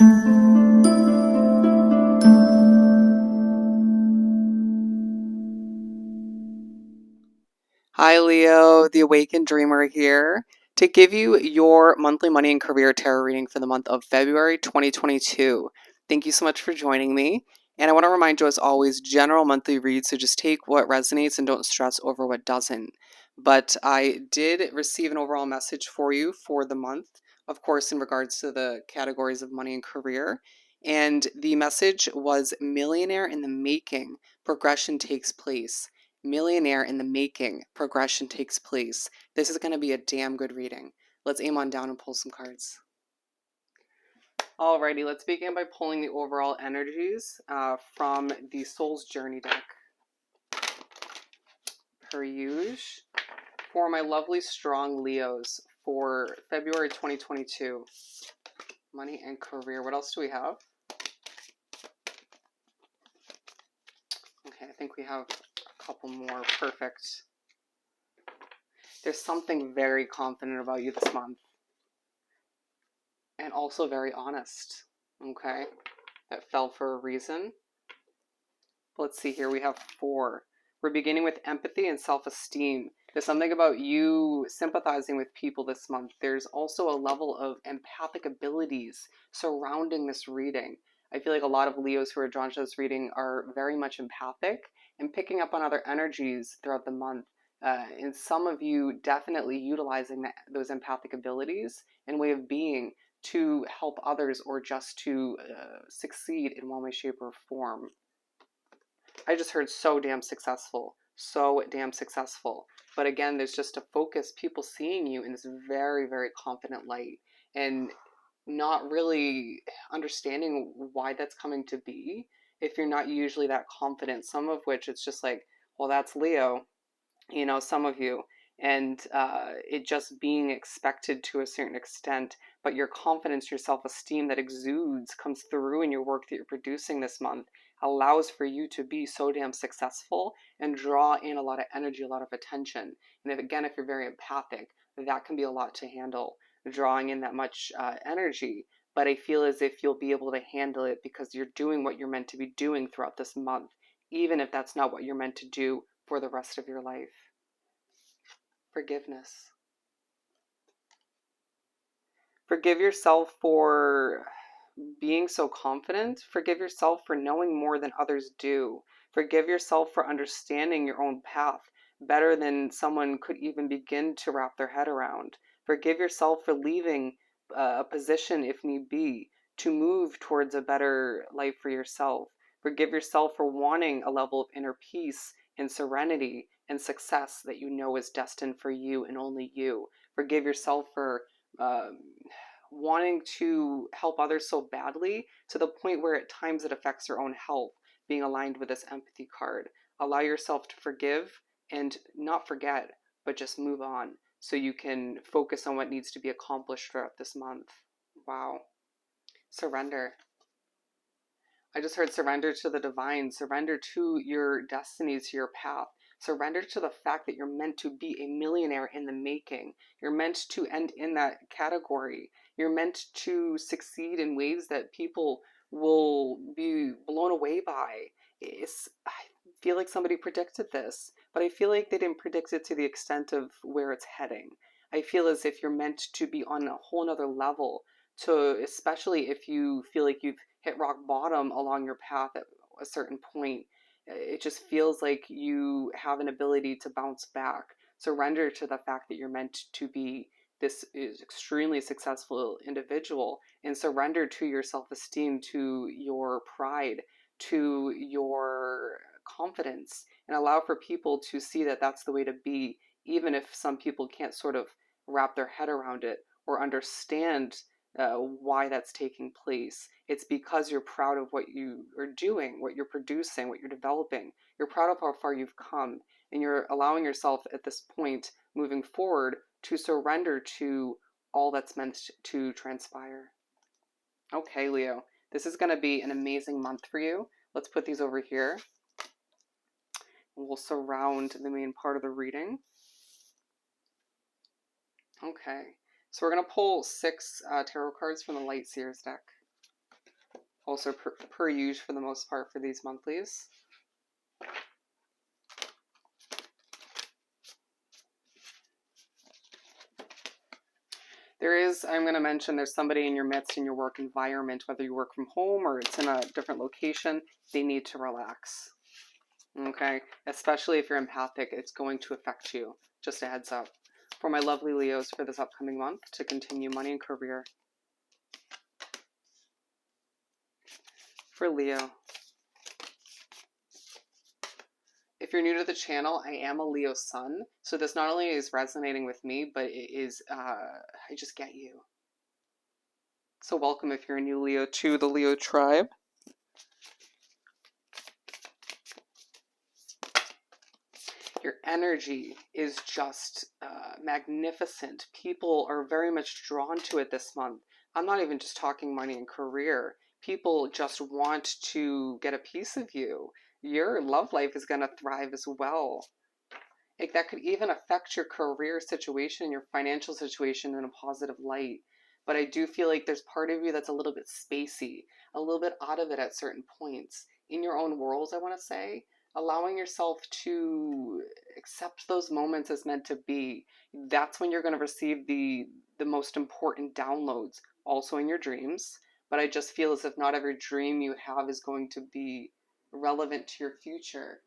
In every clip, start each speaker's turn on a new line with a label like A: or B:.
A: Hi, Leo, the Awakened Dreamer here to give you your monthly money and career tarot reading for the month of February 2022. Thank you so much for joining me. And I want to remind you, as always, general monthly reads, so just take what resonates and don't stress over what doesn't. But I did receive an overall message for you for the month, of course, in regards to the categories of money and career. And the message was Millionaire in the Making, Progression Takes Place. Millionaire in the Making, Progression Takes Place. This is going to be a damn good reading. Let's aim on down and pull some cards. Alrighty, let's begin by pulling the overall energies from the Soul's Journey deck. Per usual, for my lovely strong Leos for February 2022. Money and career. What else do we have? Okay, I think we have a couple more. Perfect. There's something very confident about you this month. And also very honest. Okay? That fell for a reason. Let's see here. We have 4. We're beginning with empathy and self-esteem. There's something about you sympathizing with people this month. There's also a level of empathic abilities surrounding this reading. I feel like a lot of Leos who are drawn to this reading are very much empathic and picking up on other energies throughout the month. And some of you definitely utilizing those empathic abilities and way of being to help others or just to succeed in one way, shape, or form. I just heard so damn successful. So damn successful. But again, there's just a focus, people seeing you in this very, very confident light and not really understanding why that's coming to be if you're not usually that confident. Some of which it's just like, well, that's Leo, you know, some of you. And it just being expected to a certain extent, but your confidence, your self-esteem that exudes, comes through in your work that you're producing this month, allows for you to be so damn successful and draw in a lot of energy, a lot of attention. And if, again, if you're very empathic, that can be a lot to handle, drawing in that much energy. But I feel as if you'll be able to handle it because you're doing what you're meant to be doing throughout this month, even if that's not what you're meant to do for the rest of your life. Forgiveness. Forgive yourself for being so confident. Forgive yourself for knowing more than others do. Forgive yourself for understanding your own path better than someone could even begin to wrap their head around. Forgive yourself for leaving a position, if need be, to move towards a better life for yourself. Forgive yourself for wanting a level of inner peace and serenity and success that you know is destined for you and only you. Forgive yourself for uh, wanting to help others so badly to the point where at times it affects your own health, being aligned with this empathy card. Allow yourself to forgive and not forget, but just move on so you can focus on what needs to be accomplished throughout this month. Wow. Surrender. I just heard surrender to the divine, surrender to your destiny, to your path. Surrender to the fact that you're meant to be a millionaire in the making. You're meant to end in that category. You're meant to succeed in ways that people will be blown away by. I feel like somebody predicted this, but I feel like they didn't predict it to the extent of where it's heading. I feel as if you're meant to be on a whole nother level, to especially if you feel like you've hit rock bottom along your path at a certain point. It just feels like you have an ability to bounce back. Surrender to the fact that you're meant to be this is extremely successful individual, and surrender to your self-esteem, to your pride, to your confidence, and allow for people to see that that's the way to be, even if some people can't sort of wrap their head around it or understand why that's taking place. It's because you're proud of what you are doing, what you're producing, what you're developing. You're proud of how far you've come, and you're allowing yourself at this point moving forward to surrender to all that's meant to transpire. Okay, Leo, this is going to be an amazing month for you. Let's put these over here. We'll surround the main part of the reading. Okay, so we're going to pull 6 tarot cards from the Light Seers deck. Also per use for the most part for these monthlies. I'm going to mention there's somebody in your midst in your work environment, whether you work from home or it's in a different location, they need to relax. Okay? Especially if you're empathic, it's going to affect you. Just a heads up. For my lovely Leos for this upcoming month to continue money and career. For Leo. If you're new to the channel, I am a Leo sun, so this not only is resonating with me, but it is, I just get you. So welcome if you're a new Leo to the Leo tribe. Your energy is just magnificent. People are very much drawn to it this month. I'm not even just talking money and career. People just want to get a piece of you. Your love life is going to thrive as well. Like that could even affect your career situation, your financial situation in a positive light. But I do feel like there's part of you that's a little bit spacey, a little bit out of it at certain points. In your own worlds, I want to say, allowing yourself to accept those moments as meant to be. That's when you're going to receive the most important downloads, also in your dreams. But I just feel as if not every dream you have is going to be relevant to your future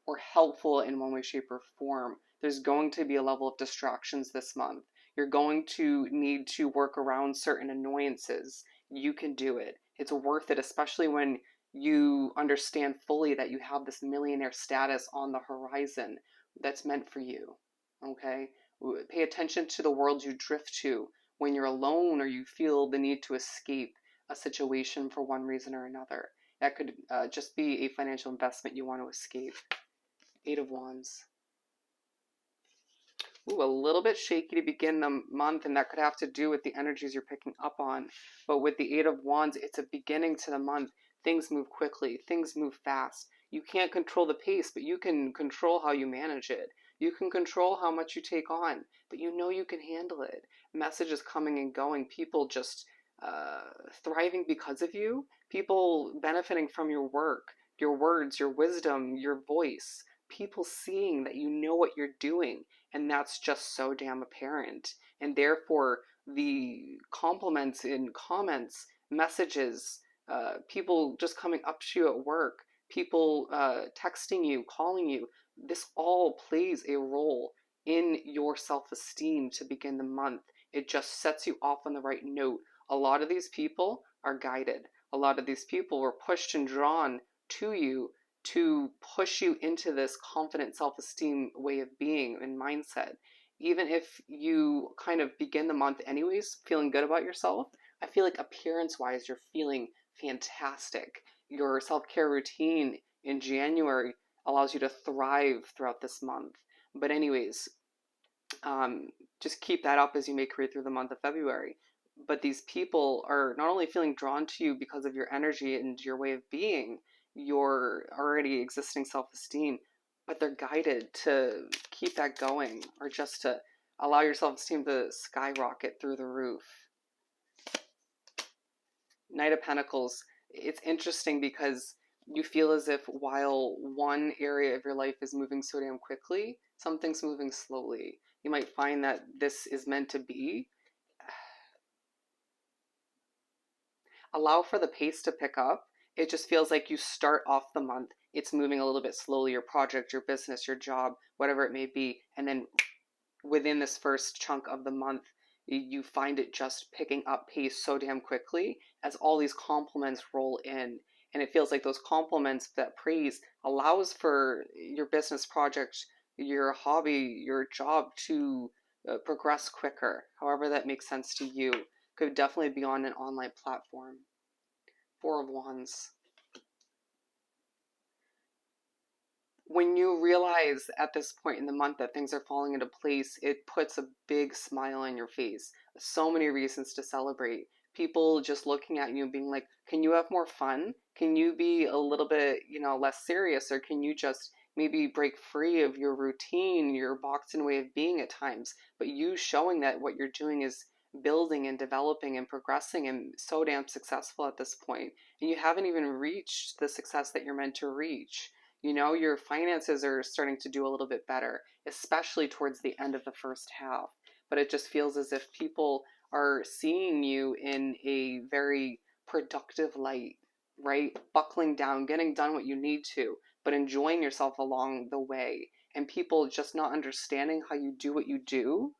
A: or helpful in one way, shape, or form. There's going to be a level of distractions this month. You're going to need to work around certain annoyances. You can do it. It's worth it, especially when you understand fully that you have this millionaire status on the horizon that's meant for you. Okay? Pay attention to the world you drift to when you're alone or you feel the need to escape a situation for one reason or another. That could just be a financial investment you want to escape. Eight of Wands. Ooh, a little bit shaky to begin the month, and that could have to do with the energies you're picking up on. But with the Eight of Wands, it's a beginning to the month. Things move quickly. Things move fast. You can't control the pace, but you can control how you manage it. You can control how much you take on, but you know you can handle it. Messages coming and going. People just thriving because of you. People benefiting from your work, your words, your wisdom, your voice. People seeing that you know what you're doing, and that's just so damn apparent. And therefore, the compliments in comments, messages, people just coming up to you at work, people texting you, calling you, this all plays a role in your self-esteem to begin the month. It just sets you off on the right note. A lot of these people are guided. A lot of these people were pushed and drawn to you to push you into this confident self-esteem way of being and mindset. Even if you kind of begin the month anyways feeling good about yourself, I feel like appearance-wise you're feeling fantastic. Your self-care routine in January allows you to thrive throughout this month. But anyways, just keep that up as you make your way through the month of February. But these people are not only feeling drawn to you because of your energy and your way of being, your already existing self-esteem, but they're guided to keep that going or just to allow your self-esteem to skyrocket through the roof. Knight of Pentacles, it's interesting because you feel as if while one area of your life is moving so damn quickly, something's moving slowly. You might find that this is meant to be. Allow for the pace to pick up. It just feels like you start off the month, it's moving a little bit slowly, your project, your business, your job, whatever it may be. And then within this first chunk of the month, you find it just picking up pace so damn quickly as all these compliments roll in. And it feels like those compliments, that praise, allows for your business project, your hobby, your job to progress quicker, however that makes sense to you. Could definitely be on an online platform. Four of Wands. When you realize at this point in the month that things are falling into place, it puts a big smile on your face. So many reasons to celebrate. People just looking at you and being like, can you have more fun? Can you be a little bit, less serious? Or can you just maybe break free of your routine, your boxed in way of being at times? But you showing that what you're doing is building and developing and progressing and so damn successful at this point, and you haven't even reached the success that you're meant to reach. You know, your finances are starting to do a little bit better, especially towards the end of the first half. But it just feels as if people are seeing you in a very productive light, right? Buckling down, getting done what you need to, but enjoying yourself along the way. And people just not understanding how you do what you do,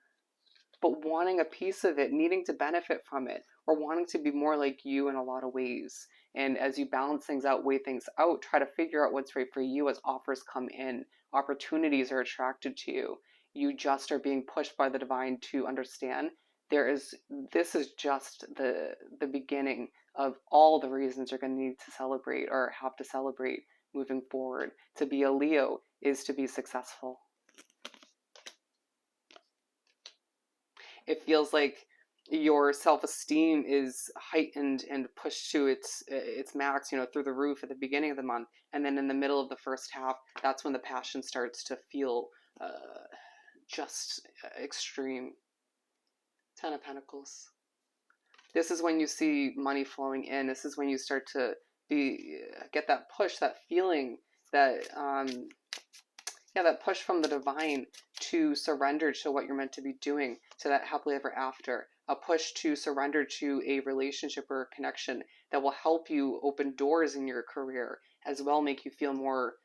A: but wanting a piece of it, needing to benefit from it, or wanting to be more like you in a lot of ways. And as you balance things out, weigh things out, try to figure out what's right for you as offers come in, opportunities are attracted to you. You just are being pushed by the divine to understand this is just the beginning of all the reasons you're going to need to celebrate or have to celebrate moving forward. To be a Leo is to be successful. It feels like your self-esteem is heightened and pushed to its max, you know, through the roof at the beginning of the month, and then in the middle of the first half, that's when the passion starts to feel just extreme. 10 of Pentacles. This is when you see money flowing in. This is when you start to get that push, that feeling, that that push from the divine to surrender to what you're meant to be doing, to that happily ever after. A push to surrender to a relationship or a connection that will help you open doors in your career, as well make you feel more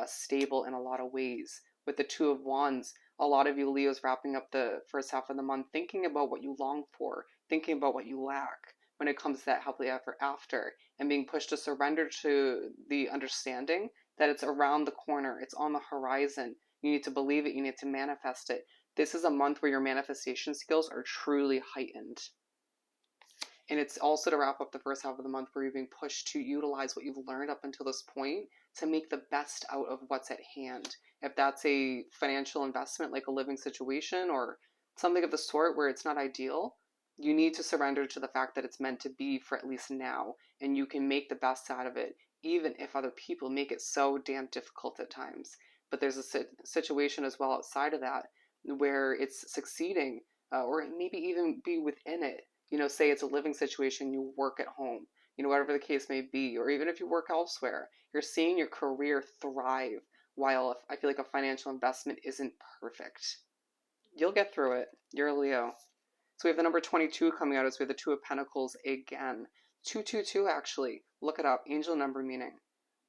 A: stable in a lot of ways. With the Two of Wands, a lot of you Leos wrapping up the first half of the month thinking about what you long for, thinking about what you lack when it comes to that happily ever after, and being pushed to surrender to the understanding that it's around the corner, it's on the horizon. You need to believe it, you need to manifest it. This is a month where your manifestation skills are truly heightened. And it's also to wrap up the first half of the month where you're being pushed to utilize what you've learned up until this point to make the best out of what's at hand. If that's a financial investment, like a living situation or something of the sort where it's not ideal, you need to surrender to the fact that it's meant to be for at least now, and you can make the best out of it, even if other people make it so damn difficult at times. But there's a situation as well outside of that where it's succeeding, or maybe even be within it. You know, say it's a living situation, you work at home, you know, whatever the case may be, or even if you work elsewhere, you're seeing your career thrive while I feel like a financial investment isn't perfect. You'll get through it. You're a Leo. So we have the number 22 coming out as we have the Two of Pentacles again. 222 actually. Look it up. Angel number meaning.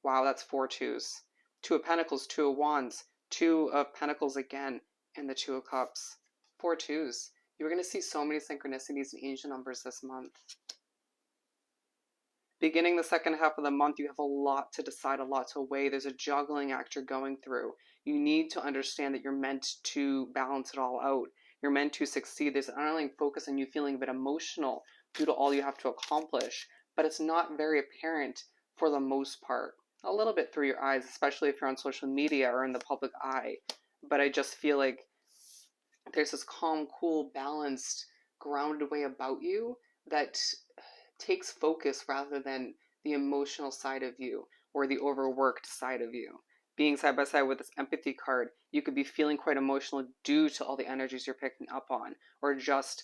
A: Wow, that's 4 twos. Two of Pentacles, Two of Wands, Two of Pentacles again, and the Two of Cups. 4 twos. You're going to see so many synchronicities and angel numbers this month. Beginning the second half of the month, you have a lot to decide, a lot to weigh. There's a juggling act you're going through. You need to understand that you're meant to balance it all out. You're meant to succeed. There's an underlying focus on you feeling a bit emotional due to all you have to accomplish, but it's not very apparent for the most part. A little bit through your eyes, especially if you're on social media or in the public eye. But I just feel like there's this calm, cool, balanced, grounded way about you that takes focus rather than the emotional side of you or the overworked side of you. Being side by side with this empathy card, you could be feeling quite emotional due to all the energies you're picking up on, or just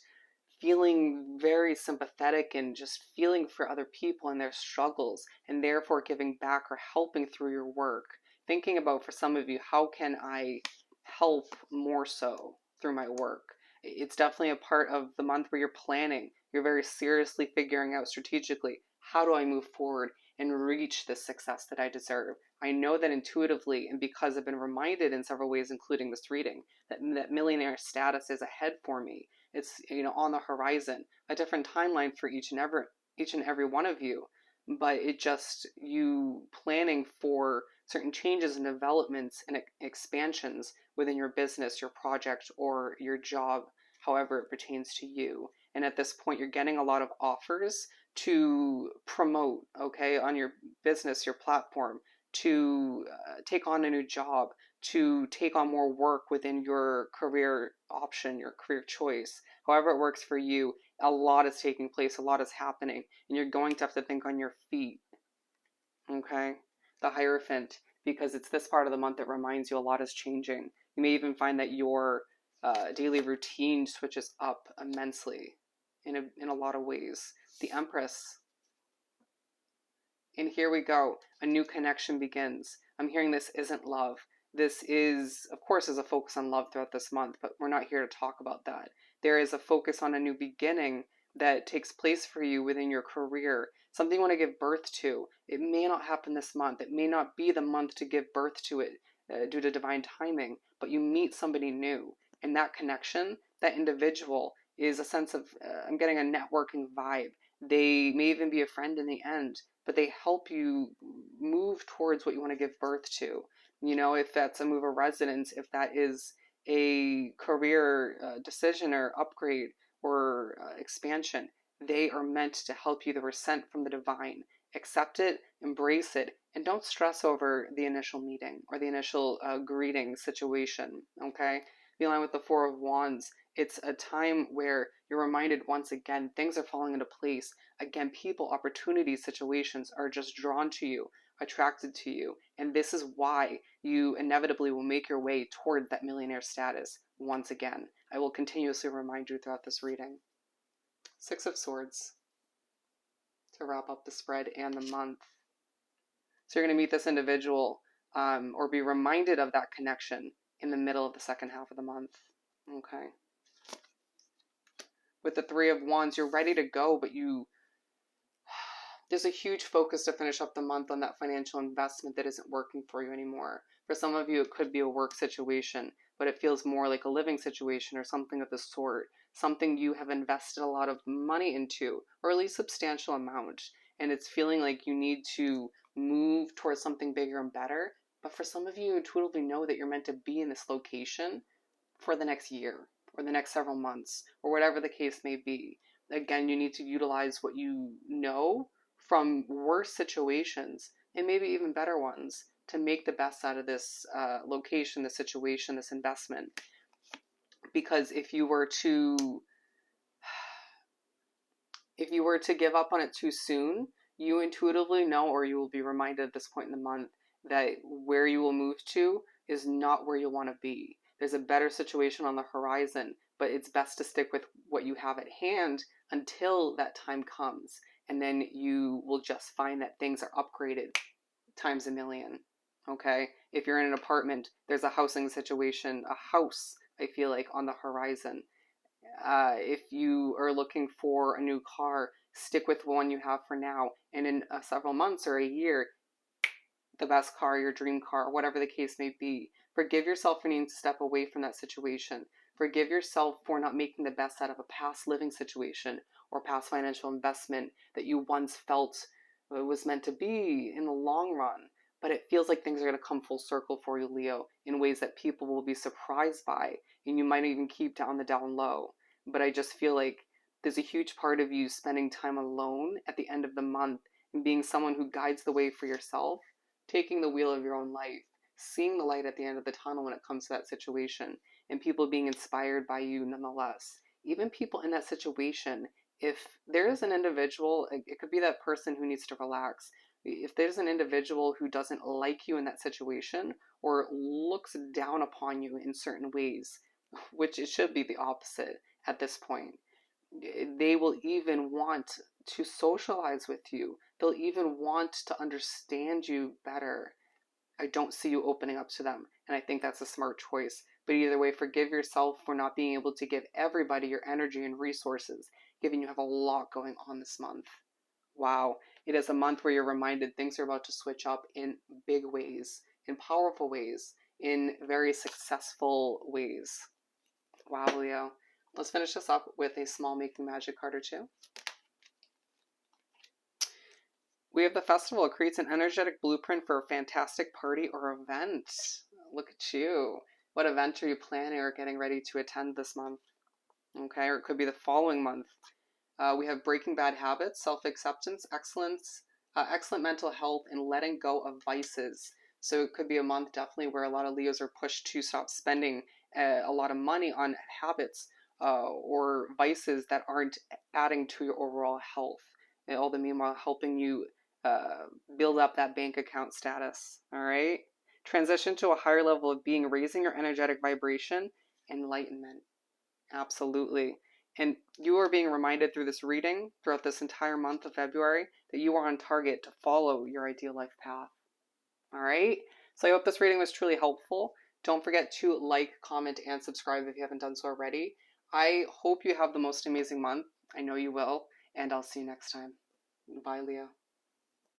A: feeling very sympathetic and just feeling for other people and their struggles, and therefore giving back or helping through your work. Thinking about, for some of you, how can I help more so through my work? It's definitely a part of the month where you're planning. You're very seriously figuring out strategically, how do I move forward and reach the success that I deserve? I know that intuitively, and because I've been reminded in several ways, including this reading, that millionaire status is ahead for me. It's, you know, on the horizon, a different timeline for each and every one of you. But it just, you planning for certain changes and developments and expansions within your business, your project, or your job, however it pertains to you. And at this point, you're getting a lot of offers to promote, okay, on your business, your platform, to take on a new job, to take on more work within your career option, your career choice. However it works for you, a lot is taking place, a lot is happening, and you're going to have to think on your feet, okay? The Hierophant, because it's this part of the month that reminds you a lot is changing. You may even find that your daily routine switches up immensely. in a lot of ways. The Empress. And here we go. A new connection begins. I'm hearing this isn't love. This is, of course, is a focus on love throughout this month, but we're not here to talk about that. There is a focus on a new beginning that takes place for you within your career, something you want to give birth to. It may not happen this month. It may not be the month to give birth to it due to divine timing, but you meet somebody new. And that connection, that individual, is a sense of, I'm getting a networking vibe. They may even be a friend in the end, but they help you move towards what you want to give birth to. You know, if that's a move of residence, if that is a career decision or upgrade or expansion, they are meant to help you. They were sent from the divine. Accept it, embrace it, and don't stress over the initial meeting or the initial greeting situation. Okay? Be aligned with the Four of Wands. It's a time where you're reminded once again things are falling into place. Again, people, opportunities, situations are just drawn to you, attracted to you. And this is why you inevitably will make your way toward that millionaire status once again. I will continuously remind you throughout this reading. Six of Swords to wrap up the spread and the month. So you're going to meet this individual or be reminded of that connection in the middle of the second half of the month. Okay. With the Three of Wands, you're ready to go, but there's a huge focus to finish up the month on that financial investment that isn't working for you anymore. For some of you, it could be a work situation, but it feels more like a living situation or something of the sort, something you have invested a lot of money into, or at least substantial amount, and it's feeling like you need to move towards something bigger and better. But for some of you, intuitively know that you're meant to be in this location for the next year or the next several months or whatever the case may be. Again, you need to utilize what you know from worse situations and maybe even better ones to make the best out of this location, this situation, this investment. Because if you were to give up on it too soon, you intuitively know, or you will be reminded at this point in the month, that where you will move to is not where you want to be. There's a better situation on the horizon, but it's best to stick with what you have at hand until that time comes. And then you will just find that things are upgraded times a million. Okay? If you're in an apartment, there's a housing situation, a house, I feel like, on the horizon. If you are looking for a new car, stick with the one you have for now. And in several months or a year, the best car, your dream car, whatever the case may be. Forgive yourself for needing to step away from that situation. Forgive yourself for not making the best out of a past living situation or past financial investment that you once felt was meant to be in the long run. But it feels like things are going to come full circle for you, Leo, in ways that people will be surprised by, and you might even keep down the down low. But I just feel like there's a huge part of you spending time alone at the end of the month and being someone who guides the way for yourself, taking the wheel of your own life, seeing the light at the end of the tunnel when it comes to that situation, and people being inspired by you nonetheless. Even people in that situation, if there is an individual, it could be that person who needs to relax. If there's an individual who doesn't like you in that situation or looks down upon you in certain ways, which it should be the opposite at this point, they will even want to socialize with you. They'll even want to understand you better. I don't see you opening up to them, and I think that's a smart choice. But either way, forgive yourself for not being able to give everybody your energy and resources, given you have a lot going on this month. Wow, it is a month where you're reminded things are about to switch up in big ways, in powerful ways, in very successful ways. Wow, Leo. Let's finish this up with a small Making Magic card or two. We have the festival. It creates an energetic blueprint for a fantastic party or event. Look at you. What event are you planning or getting ready to attend this month? Okay, or it could be the following month. We have breaking bad habits, self-acceptance, excellence, excellent mental health, and letting go of vices. So it could be a month definitely where a lot of Leos are pushed to stop spending a lot of money on habits or vices that aren't adding to your overall health. And all the meanwhile helping you build up that bank account status. All right. Transition to a higher level of being, raising your energetic vibration, enlightenment. Absolutely. And you are being reminded through this reading, throughout this entire month of February, that you are on target to follow your ideal life path. All right? So I hope this reading was truly helpful. Don't forget to like, comment, and subscribe if you haven't done so already. I hope you have the most amazing month. I know you will. And I'll see you next time. Bye, Leo.